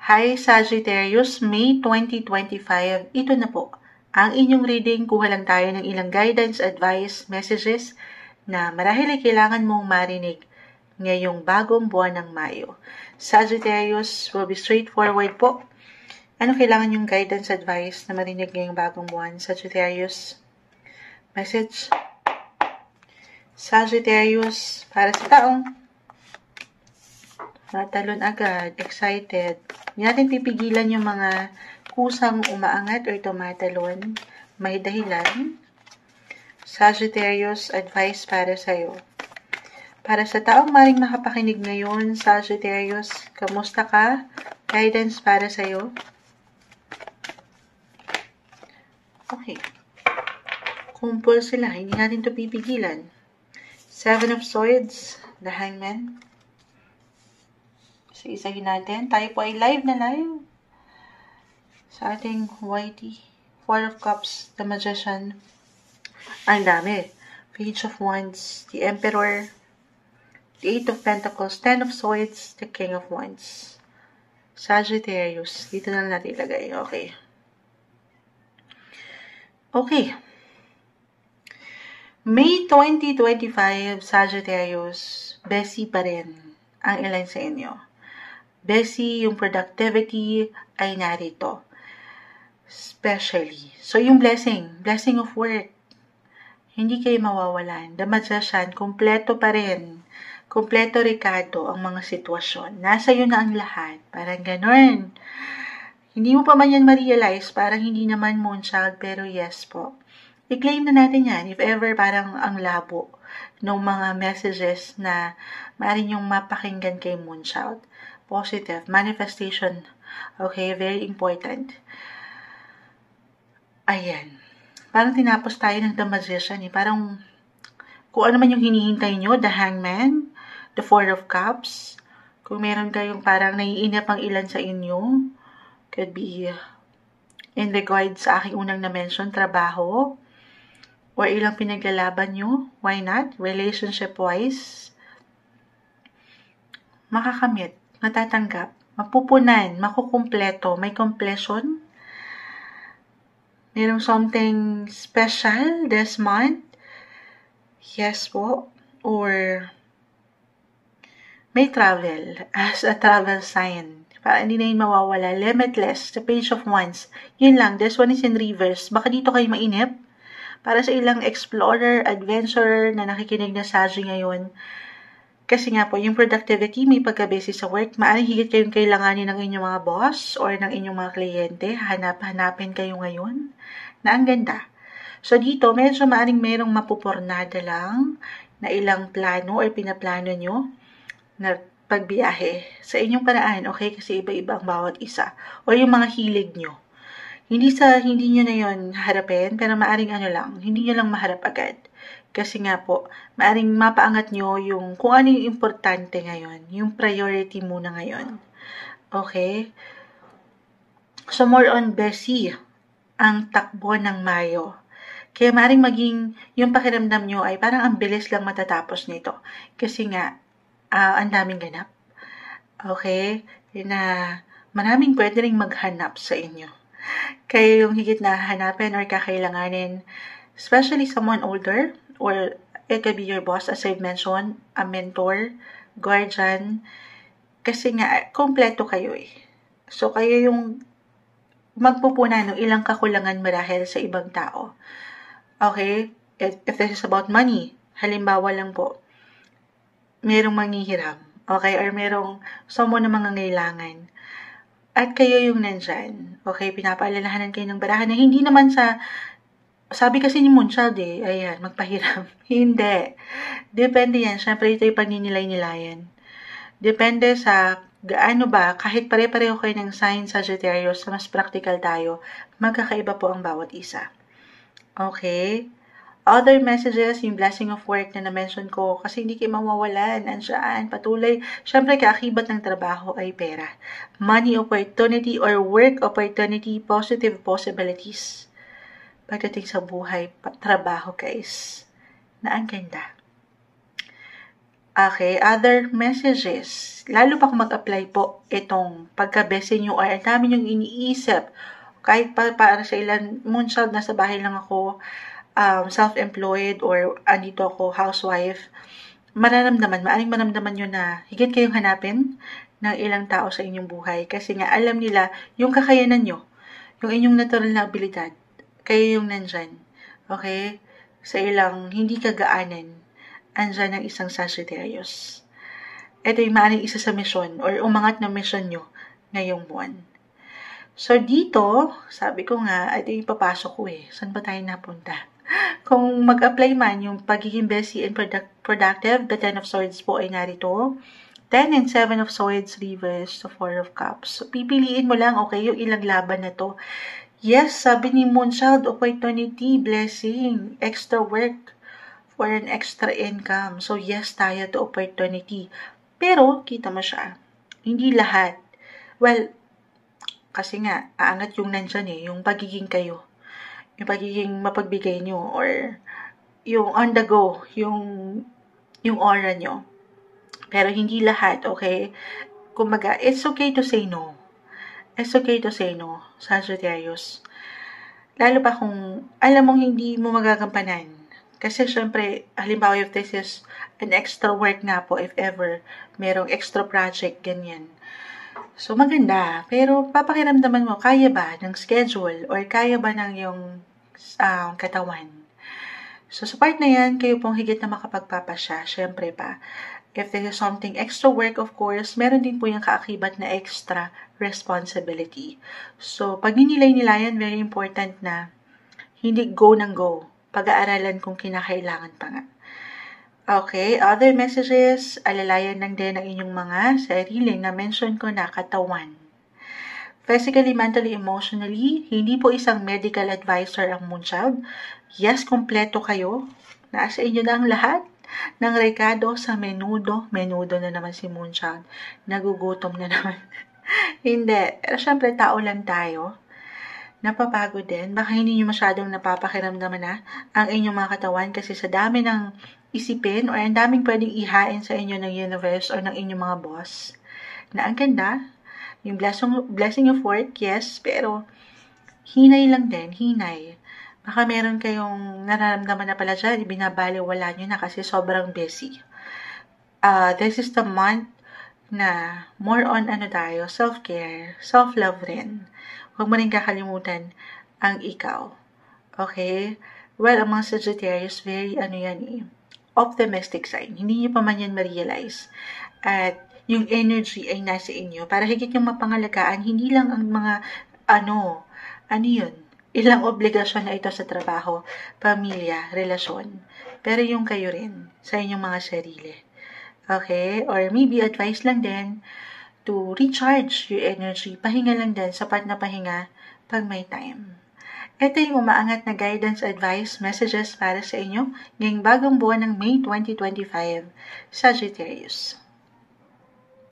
Hi Sagittarius, May 2025. Ito na po ang inyong reading. Kuha lang tayo ng ilang guidance, advice, messages na marahil ay kailangan mong marinig ngayong bagong buwan ng Mayo. Sagittarius, will be straightforward po. Ano kailangan yung guidance, advice na marinig ngayong bagong buwan? Sagittarius, message. Sagittarius, para sa taong matalon agad, excited. Hindi natin pipigilan yung mga kusang umaangat or tumatalon. May dahilan. Sagittarius, advice para sa'yo. Para sa taong maring makapakinig ngayon, Sagittarius, kamusta ka? Guidance para sa'yo. Okay. Kumpul sila, hindi natin ito pipigilan. Seven of Swords, the Hangman. So, isahin natin. Tayo po ay live na live sa ating YT. Four of Cups, the Magician. Ang dami. Page of Wands, the Emperor, the Eight of Pentacles, Ten of Swords, the King of Wands. Sagittarius. Dito na natin ilagay. Okay. Okay. May 2025, Sagittarius, Bessie pa rin ang ilan sa inyo. Bessie, yung productivity ay narito. Especially. So, yung blessing of work, hindi kayo mawawalan. The Magician, kumpleto pa rin. Kumpleto Ricardo ang mga sitwasyon. Nasa iyo na ang lahat. Parang ganun. Hindi mo pa man yan ma-realize, parang hindi naman moonchild, pero yes po. I-claim na natin yan. If ever parang ang labo ng mga messages na maaari niyong mapakinggan kay moonchild. Positive. Manifestation. Okay, very important. Ayan. Parang tinapos tayo ng The Magician. Parang kung ano man yung hinihintay nyo, The Hangman, The Four of Cups. Kung meron kayong parang naiinip ang ilan sa inyo, could be in regards sa aking unang na-mention, trabaho, or ilang pinaglalaban nyo. Why not? Relationship-wise, makakamit. Matatanggap, mapupunan, makukumpleto, may completion. Merong something special this month. Yes po. Or may travel as a travel sign. Para hindi na yun mawawala. Limitless, the Page of Wands. Yun lang, this one is in reverse. Baka dito kayo mainip. Para sa ilang explorer, adventurer na nakikinig na Sagi ngayon. Kasi nga po, yung productivity, may pagka-busy sa work, maaaring higit kayong kailanganin ng inyong mga boss or ng inyong mga kliyente. Hanapin kayo ngayon na ang ganda. So dito, medyo maaaring merong mapupornada lang na ilang plano or pinaplano nyo na pagbiyahe sa inyong paraan. Okay? Kasi iba-iba ang bawat isa. O yung mga hilig nyo. Hindi nyo na yon harapin, pero maaaring hindi nyo lang maharap agad. Kasi nga po, maaring mapaangat nyo yung kung ano yung importante ngayon. Yung priority muna ngayon. Okay? So, more on Bessie, ang takbo ng Mayo. Kaya maaring maging, yung pakiramdam nyo ay parang ang bilis lang matatapos nito. Kasi nga, ang daming ganap. Okay? Na maraming pwede rin maghanap sa inyo. Kaya yung higit na hanapin or kakailanganin, especially someone older, or it could be your boss, as I've mentioned, a mentor, guardian, kasi nga, kompleto kayo eh. So, kayo yung magpupunan ng ilang kakulangan marahil sa ibang tao. Okay? If this is about money, halimbawa lang po, merong manghihiram, okay? Or merong someone na mangangailangan. At kayo yung nandyan. Okay? Pinapaalalahanan kayo ng barahan na hindi naman sa sabi kasi ni Moonchild ayan, magpahiram. Hindi. Depende yan. Siyempre, ito yung pagninilay-nilayan. Depende sa gaano ba, kahit pare-pareho kayo ng sign Sagittarius, mas practical tayo, magkakaiba po ang bawat isa. Okay? Other messages, yung blessing of work na na-mention ko, kasi hindi kayo mawawalan, ansyan, patuloy. Siyempre, kaakibat ng trabaho ay pera. Money opportunity or work opportunity, positive possibilities. Pagdating sa buhay, trabaho guys, na ang ganda. Okay, other messages. Lalo pa kung mag-apply po itong pagka-busy nyo or ang dami nyong iniisip. Kahit para sa ilan, moonchild, nasa bahay lang ako, self-employed or andito ako, housewife, maaring maramdaman nyo na higit kayong hanapin ng ilang tao sa inyong buhay. Kasi nga, alam nila yung kakayanan nyo, yung inyong natural na abilidad, kayo yung nandyan. Okay? Sa ilang hindi kagaanan, andyan ang isang Sagittarius. Ito yung maaaring isa sa mission or umangat na mission nyo ngayong buwan. So, dito, sabi ko nga, ito yung papasok ko Saan ba tayo napunta? Kung mag-apply man yung pagiging busy and productive, the 10 of Swords po ay narito. 10 and 7 of Swords reverse to 4 of Cups. So, pipiliin mo lang, okay, yung ilang laban na to. Yes, sabi ni Moonchild, opportunity, blessing, extra work, for an extra income. So, yes tayo to opportunity. Pero, kita mo siya, hindi lahat. Well, kasi nga, aangat yung nandyan yung pagiging kayo. Yung pagiging mapagbigay nyo or yung on the go, yung aura nyo. Pero hindi lahat, okay? Kumbaga, it's okay to say no. It's okay to say no, Sagittarius. Lalo pa kung alam mong hindi mo magagampanan. Kasi syempre, halimbawa if this is an extra work na po, if ever, merong extra project, ganyan. So, maganda. Pero, papakiramdaman mo, kaya ba ng schedule or kaya ba ng yung katawan? So, sa part na yan, kayo pong higit na makapagpapasya. Syempre pa, if there is something extra work, of course, meron din po yung kaakibat na extra responsibility. So, pag ninilay-nilayan, very important na hindi go ng go. Pag-aaralan kung kinakailangan pa nga. Okay, other messages, alalayan lang din ang inyong mga sarili na mention ko na katawan. Physically, mentally, emotionally, hindi po isang medical advisor ang Moonchild. Yes, kompleto kayo. Nasa inyo na ang lahat ng rekado sa menudo. Menudo na naman si Moonchild. Nagugutom na naman. Hindi. Pero syempre, tao lang tayo. Napapagod din. Baka hindi nyo masyadong napapakiramdaman na ang inyong mga katawan kasi sa dami ng isipin or ang daming pwedeng ihain sa inyo ng universe or ng inyong mga boss. Na ang ganda, yung blessing of work, yes, pero hinay lang din, hinay. Baka meron kayong nararamdaman na pala dyan, ibinabaliwala nyo na kasi sobrang busy. This is the month na more on self-care, self-love rin. Huwag mo rin kakalimutan ang ikaw. Okay? Well, ang mga Sagittarius, very optimistic sign. Hindi nyo pa man yan ma-realize. At yung energy ay nasa inyo. Para higit yung mapangalagaan, hindi lang ang mga, ilang obligasyon na ito sa trabaho, pamilya, relasyon. Pero yung kayo rin, sa inyong mga sarili. Okay? Or maybe advice lang din, to recharge your energy, pahinga lang din, sapat na pahinga pag may time. Ito yung umaangat na guidance, advice, messages para sa inyo ngayong bagong buwan ng May 2025, Sagittarius.